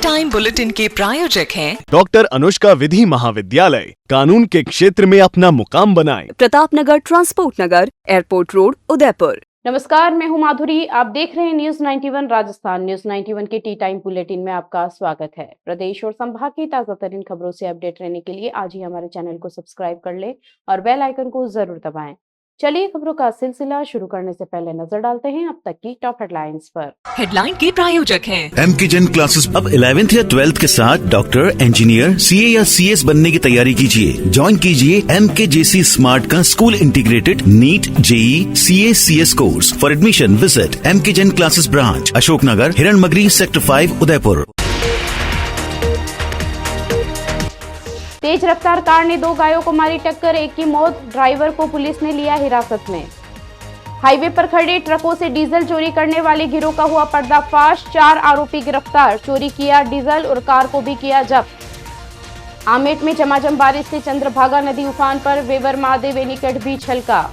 Time bulletin के प्रायोजक हैं डॉक्टर अनुष्का विधि महाविद्यालय। कानून के क्षेत्र में अपना मुकाम बनाएं। प्रतापनगर, ट्रांसपोर्ट नगर, एयरपोर्ट रोड, उदयपुर। नमस्कार, मैं हूं माधुरी। आप देख रहे हैं न्यूज 91 राजस्थान। न्यूज 91 के टी टाइम बुलेटिन में आपका स्वागत है। प्रदेश और संभाग की ताजा तरीन खबरों से अपडेट रहने के लिए आज ही हमारे चैनल को सब्सक्राइब कर लें और बेल आइकन को जरूर दबाएं। चलिए खबरों का सिलसिला शुरू करने से पहले नजर डालते हैं अब तक की टॉप हेडलाइंस पर। हेडलाइन के प्रायोजक हैं एमकेजेन क्लासेस। अब 11th या 12th के साथ डॉक्टर, इंजीनियर, सीए या सीएस बनने की तैयारी कीजिए। ज्वाइन कीजिए एमकेजेसी स्मार्ट का school integrated NEET, JEE, CA, CS course. For admission visit MKJN classes branch, Ashoknagar, Hiranmagri, sector 5, Udaipur. तेज रफ्तार कार ने 2 गायों को मारी टक्कर, एक की मौत। ड्राइवर को पुलिस ने लिया हिरासत में। हाईवे पर खड़े ट्रकों से डीजल चोरी करने वाले गिरोह का हुआ पर्दाफाश, 4 आरोपी गिरफ्तार। चोरी किया डीजल और कार को भी किया जब्त। आमेट में झमाझम बारिश से चंद्रभागा नदी उफान पर, वेवर महादेव एनीकट भी छलका।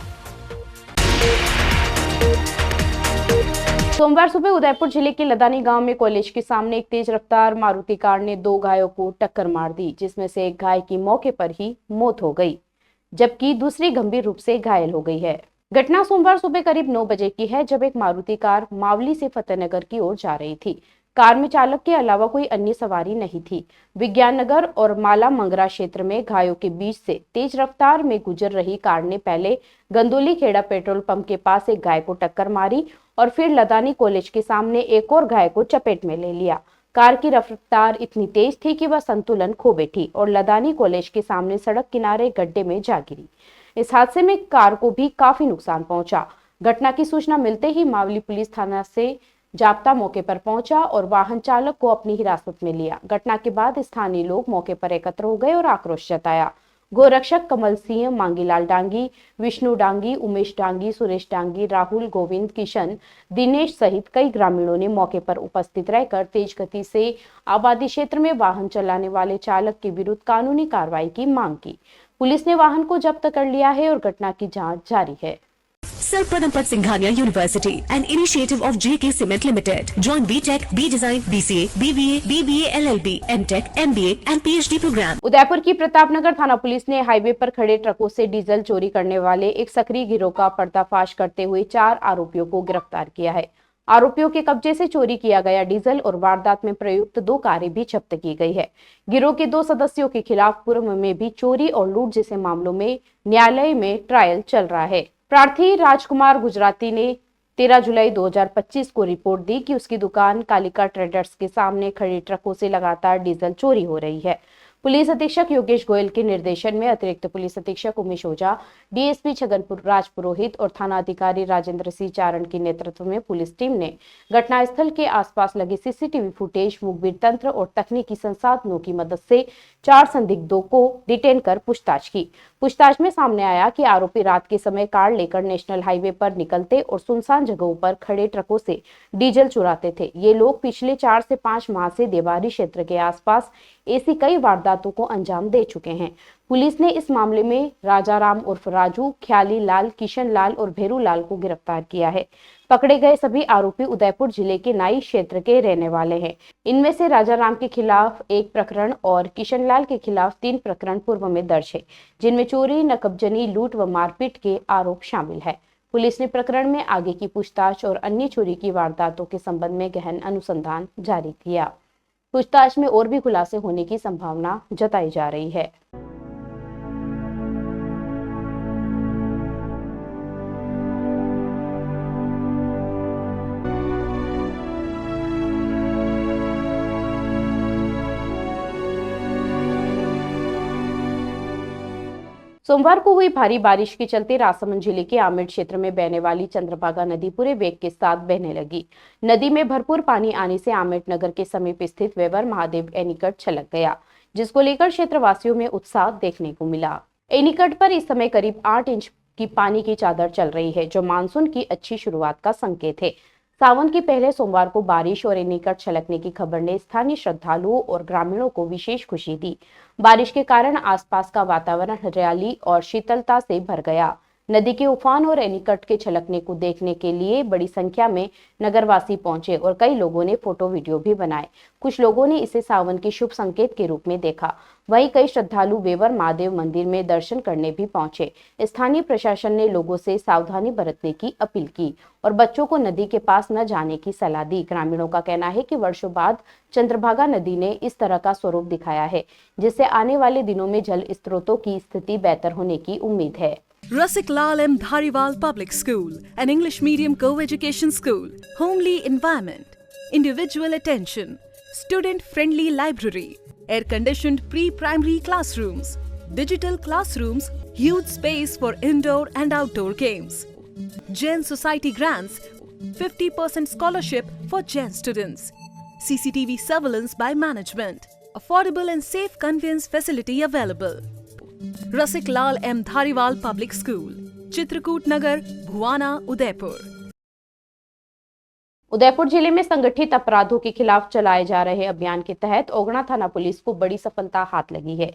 सोमवार सुबह उदयपुर जिले के लदानी गांव में कॉलेज के सामने एक तेज रफ्तार मारुति कार ने 2 गायों को टक्कर मार दी, जिसमें से एक गाय की मौके पर ही मौत हो गई, जबकि दूसरी गंभीर रूप से घायल हो गई है। घटना सोमवार सुबह करीब 9 बजे की है, जब एक मारुति कार मावली से फतेहनगर की ओर जा रही थी। कार में चालक के अलावा कोई अन्य सवारी नहीं थी। विज्ञान नगर और माला मंगरा क्षेत्र में गायों के बीच से तेज रफ्तार में गुजर रही कार ने पहले गंदोली खेड़ा पेट्रोल पंप के पास एक गाय को टक्कर मारी और फिर लदानी कॉलेज के सामने एक और गाय को चपेट में ले लिया। कार की रफ्तार इतनी तेज थी कि वह संतुलन खो बैठी और लदानी कॉलेज के सामने सड़क किनारे गड्ढे में जा गिरी। इस हादसे में कार को भी काफी नुकसान पहुंचा। घटना की सूचना मिलते ही मावली पुलिस थाना से जाप्ता मौके पर पहुंचा और वाहन चालक को अपनी हिरासत में लिया। घटना के बाद स्थानीय लोग मौके पर एकत्र हो गए और आक्रोश जताया। गोरक्षक कमल सिंह, मांगीलाल डांगी, विष्णु डांगी, उमेश डांगी, सुरेश डांगी, राहुल, गोविंद, किशन, दिनेश सहित कई ग्रामीणों ने मौके पर उपस्थित रहकर तेज गति से आबादी क्षेत्र में वाहन चलाने वाले चालक के विरुद्ध कानूनी कार्रवाई की मांग की। पुलिस ने वाहन को जब्त कर लिया है और घटना की जांच जारी है। Sir Padampad Singhania University, an initiative of JK Cement Limited. Join BTech, B Design, BCA, BBA, BBA, LLB, MTech, MBA and PhD program. Udaipur की प्रतापनगर थाना पुलिस ने हाईवे पर खड़े ट्रकों से डीजल चोरी करने वाले एक सक्रिय गिरोह का पर्दाफाश करते हुए 4 आरोपियों को गिरफ्तार किया है। आरोपियों के कब्जे से चोरी किया गया डीजल और वारदात में प्रयुक्त 2 कारें भी जब्त की गई है। गिरोह के 2 सदस्यों के खिलाफ पूर्व में भी चोरी और लूट जैसे मामलों में न्यायालय में ट्रायल चल रहा है। प्रार्थी राजकुमार गुजराती ने 13 जुलाई 2025 को रिपोर्ट दी कि उसकी दुकान कालिका ट्रेडर्स के सामने खड़ी ट्रकों से लगातार डीजल चोरी हो रही है। पुलिस अधीक्षक योगेश गोयल के निर्देशन में अतिरिक्त पुलिस अधीक्षक उमेश ओझा, डीएसपी छगनपुर राजपुरोहित और थाना अधिकारी राजेंद्र सिंह चारण के नेतृत्व में पुलिस टीम ने घटनास्थल के आसपास लगे सीसीटीवी फुटेज, मुखबिर तंत्र और तकनीकी संसाधनों की मदद से 4 संदिग्धों को डिटेन कर पूछताछ की। पूछताछ में सामने आया कि आरोपी रात के समय कार लेकर नेशनल हाईवे पर निकलते और सुनसान जगहों पर खड़े ट्रकों से डीजल चुराते थे। ये लोग पिछले 4 से 5 माह से देवारी क्षेत्र के आसपास ऐसी कई वारदातों को अंजाम दे चुके हैं। पुलिस ने इस मामले में राजाराम उर्फ राजू, ख्याली लाल, किशन लाल और भेरू लाल को गिरफ्तार किया है। पकड़े गए सभी आरोपी उदयपुर जिले के नाई क्षेत्र के रहने वाले हैं। इनमें से राजाराम के खिलाफ 1 प्रकरण और किशन लाल के खिलाफ 3 प्रकरण पूर्व में दर्ज है, जिनमें चोरी, नकबजनी, लूट व मारपीट के आरोप शामिल है। पुलिस ने प्रकरण में आगे की पूछताछ और अन्य चोरी की वारदातों के संबंध में गहन अनुसंधान जारी किया। पूछताछ में और भी खुलासे होने की संभावना जताई जा रही है। सोमवार को हुई भारी बारिश के चलते राजसमंद जिले के आमेट क्षेत्र में बहने वाली चंद्रभागा नदी पूरे वेग के साथ बहने लगी। नदी में भरपूर पानी आने से आमेट नगर के समीप स्थित वेवर महादेव एनीकट छलक गया, जिसको लेकर क्षेत्रवासियों में उत्साह देखने को मिला। एनीकट पर इस समय करीब 8 इंच की पानी की चादर चल रही है, जो मानसून की अच्छी शुरुआत का संकेत है। सावन के पहले सोमवार को बारिश और एनीकट छलकने की खबर ने स्थानीय श्रद्धालुओं और ग्रामीणों को विशेष खुशी दी। बारिश के कारण आसपास का वातावरण हरियाली और शीतलता से भर गया। नदी के उफान और एनीकट के छलकने को देखने के लिए बड़ी संख्या में नगरवासी पहुंचे और कई लोगों ने फोटो वीडियो भी बनाए। कुछ लोगों ने इसे सावन के शुभ संकेत के रूप में देखा। वहीं कई श्रद्धालु वेवर महादेव मंदिर में दर्शन करने भी पहुंचे। स्थानीय प्रशासन ने लोगों से सावधानी बरतने की अपील की और बच्चों को नदी के पास न जाने की सलाह दी। ग्रामीणों का कहना है कि वर्षों बाद चंद्रभागा नदी ने इस तरह का स्वरूप दिखाया है, जिससे आने वाले दिनों में जल स्रोतों की स्थिति बेहतर होने की उम्मीद है। Rasik Lal M. Dhariwal Public School, an English medium co-education school, homely environment, individual attention, student-friendly library, air-conditioned pre-primary classrooms, digital classrooms, huge space for indoor and outdoor games. Jain Society grants 50% scholarship for Jain students. CCTV surveillance by management. Affordable and safe conveyance facility available. Rasik Lal M Dhariwal public school, Chitrakoot Nagar, Bhuwana, Udaipur. Udaipur जिले में संगठित अपराधों के खिलाफ चलाए जा रहे अभियान के तहत ओगना थाना पुलिस को बड़ी सफलता हाथ लगी है।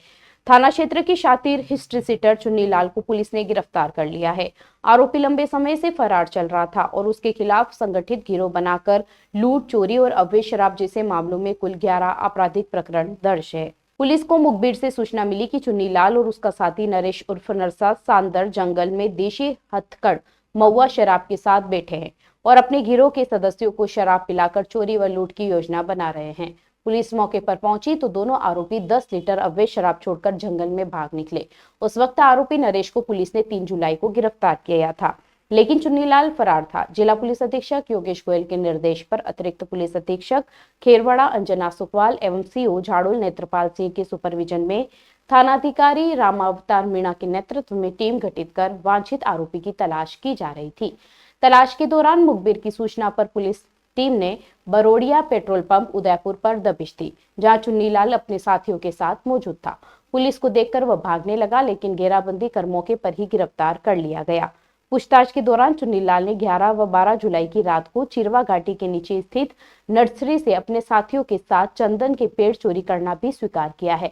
थाना क्षेत्र की शातिर हिस्ट्री सीटर चुन्नी लाल को पुलिस ने गिरफ्तार कर लिया है। आरोपी लंबे समय से फरार चल रहा था और उसके खिलाफ संगठित गिरोह बनाकर लूट, चोरी और अवैध शराब जैसे मामलों में कुल 11 आपराधिक प्रकरण दर्ज है। पुलिस को मुखबिर से सूचना मिली कि चुन्नी लाल और उसका साथी नरेश उर्फ नरसा सांदर जंगल में देशी हथकड़ महुआ शराब के साथ बैठे हैं और अपने गिरोह के सदस्यों को शराब पिलाकर चोरी व लूट की योजना बना रहे हैं। पुलिस मौके पर पहुंची तो दोनों आरोपी 10 लीटर अवैध शराब छोड़कर जंगल में भाग निकले। उस वक्त आरोपी नरेश को पुलिस ने 3 जुलाई को गिरफ्तार किया था, लेकिन चुन्नीलाल फरार था। जिला पुलिस अधीक्षक योगेश गोयल के निर्देश पर अतिरिक्त पुलिस अधीक्षक खेरवाड़ा अंजना सुकवाल एवं सीओ झाड़ुल नेत्रपाल सिंह के सुपरविजन में थानाधिकारी रामावतार मीणा के नेतृत्व में टीम गठित कर वांछित आरोपी की तलाश की जा रही थी। तलाश के दौरान मुखबिर की सूचना पर पुलिस टीम ने बरोड़िया पेट्रोल पंप उदयपुर पर दबिश दी, जहां चुन्नीलाल अपने साथियों के साथ मौजूद था। पुलिस को देखकर वह भागने लगा, लेकिन घेराबंदी कर मौके पर ही गिरफ्तार कर लिया गया। पूछताछ के दौरान चुन्नीलाल ने 11 व 12 जुलाई की रात को चिरवा घाटी के नीचे स्थित नर्सरी से अपने साथियों के साथ चंदन के पेड़ चोरी करना भी स्वीकार किया है।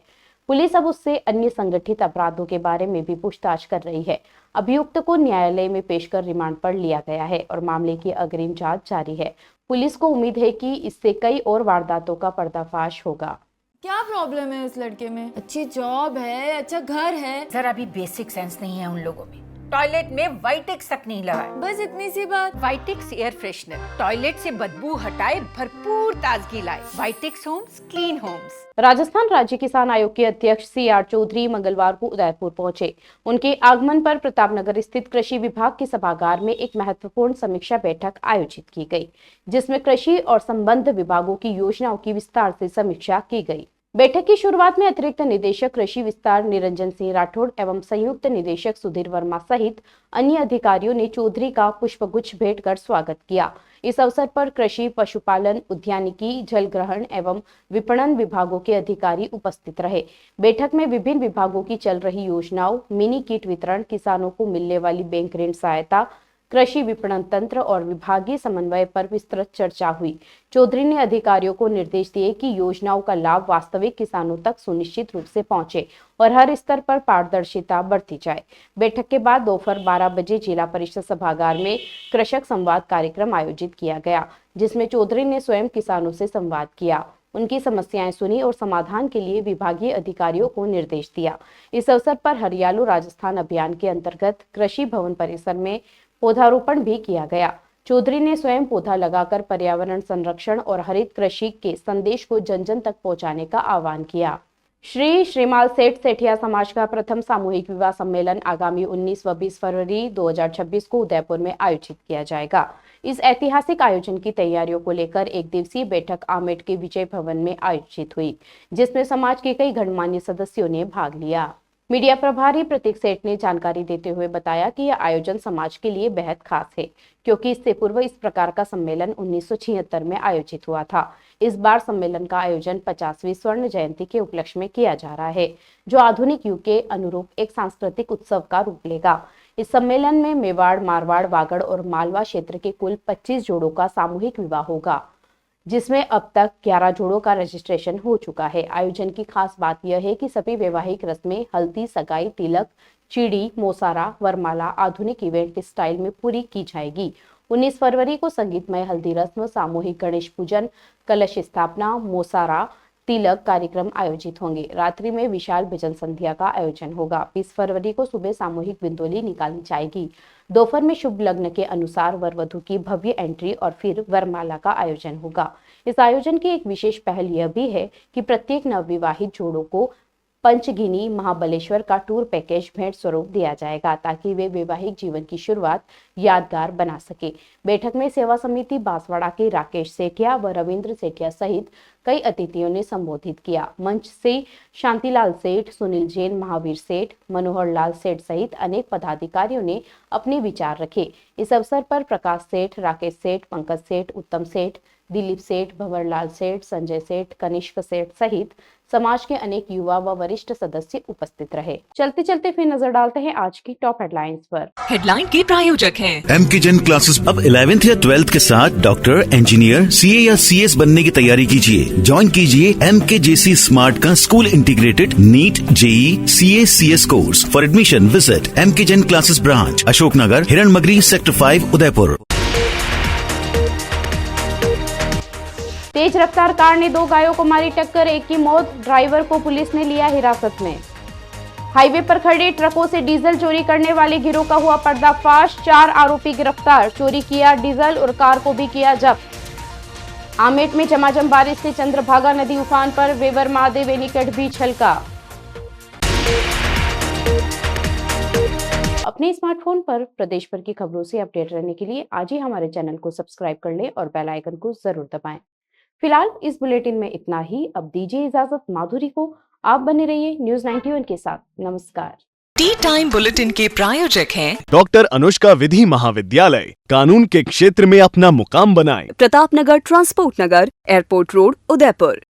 पुलिस अब उससे अन्य संगठित अपराधों के बारे में भी पूछताछ कर रही है। अभियुक्त को न्यायालय में पेश कर रिमांड पर लिया गया है और मामले की अग्रिम जांच जारी है। पुलिस को उम्मीद है कि इससे कई और वारदातों का पर्दाफाश होगा। क्या प्रॉब्लम है इस लड़के में? अच्छी जॉब है, अच्छा घर है, सर अभी बेसिक सेंस नहीं है उन लोगों में। टॉयलेट में वाइटेक्स तक नहीं लगा है। बस इतनी सी बात। वाइटेक्स एयर फ्रेशनर टॉयलेट से बदबू हटाए, भरपूर ताजगी लाए। वाइटेक्स होम्स, क्लीन होम्स। राजस्थान राज्य किसान आयोग के अध्यक्ष CR चौधरी मंगलवार को उदयपुर पहुंचे। उनके आगमन पर प्रतापनगर स्थित कृषि विभाग के सभागार में एक महत्वपूर्ण समीक्षा बैठक आयोजित की गई, जिसमें कृषि और संबद्ध विभागों की योजनाओं की विस्तार से समीक्षा की गई। बैठक की शुरुआत में अतिरिक्त निदेशक कृषि विस्तार निरंजन सिंह राठौड़ एवं संयुक्त निदेशक सुधीर वर्मा सहित अन्य अधिकारियों ने चौधरी का पुष्पगुच्छ भेंट कर स्वागत किया। इस अवसर पर कृषि, पशुपालन, उद्यानिकी, जल ग्रहण एवं विपणन विभागों के अधिकारी उपस्थित रहे। बैठक में विभिन्न विभागों की चल रही योजनाओं, मिनी किट वितरण, किसानों को मिलने वाली बैंक ऋण सहायता, कृषि विपणन तंत्र और विभागीय समन्वय पर विस्तृत चर्चा हुई। चौधरी ने अधिकारियों को निर्देश दिए कि योजनाओं का लाभ वास्तविक किसानों तक सुनिश्चित रूप से पहुंचे और हर स्तर पर पारदर्शिता बरती जाए। बैठक के बाद दोपहर 12 बजे जिला परिषद सभागार में कृषक संवाद कार्यक्रम आयोजित किया गया, जिसमें चौधरी ने स्वयं किसानों से संवाद किया, उनकी समस्याएं सुनी और समाधान के लिए विभागीय अधिकारियों को निर्देश दिया। इस अवसर पर हरियालू राजस्थान अभियान के अंतर्गत कृषि भवन परिसर में पौधारोपण भी किया गया। चौधरी ने स्वयं पौधा लगाकर पर्यावरण संरक्षण और हरित कृषि के संदेश को जन जन तक पहुंचाने का आह्वान किया। श्री श्रीमाल सेठ सेठिया समाज का प्रथम सामूहिक विवाह सम्मेलन आगामी 19 व 20 फरवरी 2026 को उदयपुर में आयोजित किया जाएगा। इस ऐतिहासिक आयोजन की तैयारियों को लेकर एक दिवसीय बैठक आमेट के विजय भवन में आयोजित हुई, जिसमें समाज के कई गणमान्य सदस्यों ने भाग लिया। मीडिया प्रभारी प्रतीक सेठ ने जानकारी देते हुए बताया कि यह आयोजन समाज के लिए बेहद खास है, क्योंकि इससे पूर्व इस प्रकार का सम्मेलन 1976 में आयोजित हुआ था। इस बार सम्मेलन का आयोजन 50वीं स्वर्ण जयंती के उपलक्ष्य में किया जा रहा है, जो आधुनिक युग के अनुरूप एक सांस्कृतिक उत्सव का रूप लेगा। इस सम्मेलन में मेवाड़, मारवाड़, वागड़ और मालवा क्षेत्र के कुल 25 जोड़ों का सामूहिक विवाह होगा। जिसमें अब तक 11 जोड़ों का रजिस्ट्रेशन हो चुका है। आयोजन की खास बात यह है कि सभी वैवाहिक रस्में हल्दी, सगाई, तिलक, चीड़ी, मोसारा, वरमाला आधुनिक इवेंट स्टाइल में पूरी की जाएगी। 19 फरवरी को संगीतमय हल्दी रस्म, सामूहिक गणेश पूजन, कलश स्थापना, मोसारा, तिलक कार्यक्रम आयोजित होंगे। रात्रि में विशाल भजन संध्या का आयोजन होगा। 20 फरवरी को सुबह सामूहिक बिंदोली निकाली जाएगी। दोपहर में शुभ लग्न के अनुसार वर वधू की भव्य एंट्री और फिर वरमाला का आयोजन होगा। इस आयोजन की एक विशेष पहल यह भी है कि प्रत्येक नवविवाहित जोड़ों को पंचगिनी महाबलेश्वर का टूर पैकेज भेंट स्वरूप दिया जाएगा, ताकि वे वैवाहिक जीवन की शुरुआत यादगार बना सके। बैठक में सेवा समिति बांसवाड़ा के राकेश सेठिया व रविंद्र सेठिया सहित कई अतिथियों ने संबोधित किया। मंच से शांतिलाल सेठ, सुनील जैन, महावीर सेठ, मनोहर लाल सेठ सहित अनेक पदाधिकारियों ने अपने विचार रखे। इस अवसर पर प्रकाश सेठ, राकेश सेठ, पंकज सेठ, उत्तम सेठ, दिलीप सेठ, भंवरलाल सेठ, संजय सेठ, कनिष्क सेठ सहित समाज के अनेक युवा व वरिष्ठ सदस्य उपस्थित रहे। चलते चलते फिर नजर डालते हैं आज की टॉप हेडलाइंस पर। हेडलाइन के प्रायोजक हैं एमके जैन क्लासेस। अब 11th या 12th के साथ डॉक्टर, इंजीनियर, सीए या सीएस बनने की तैयारी कीजिए। ज्वाइन कीजिए MKJC स्मार्ट का school integrated NEET, JEE, CA, CS course. For admission visit M K Jain classes branch, Ashoknagar, Hiranmagri, sector 5, Udaipur. तेज रफ्तार कार ने 2 गायों को मारी टक्कर, एक की मौत, ड्राइवर को पुलिस ने लिया हिरासत में। हाईवे पर खड़े ट्रकों से डीजल चोरी करने वाले गिरोह का हुआ पर्दाफाश, 4 आरोपी गिरफ्तार, चोरी किया डीजल और कार को भी किया जब्त। आमेट में झमाझम बारिश से चंद्रभागा नदी उफान पर, वेवर महादेव एनीकट भी छलका। अपने स्मार्टफोन पर प्रदेश भर की खबरों से अपडेट रहने के लिए आज ही हमारे चैनल को सब्सक्राइब कर लें और बेल आइकन को जरूर दबाएं। फिलहाल इस बुलेटिन में इतना ही। अब दीजिए इजाजत माधुरी को। आप बने रहिए न्यूज़ 91 के साथ। नमस्कार। टी टाइम बुलेटिन के प्रायोजक हैं डॉक्टर अनुष्का विधि महाविद्यालय। कानून के क्षेत्र में अपना मुकाम बनाएं। प्रताप नगर, ट्रांसपोर्ट नगर, एयरपोर्ट रोड, उदयपुर।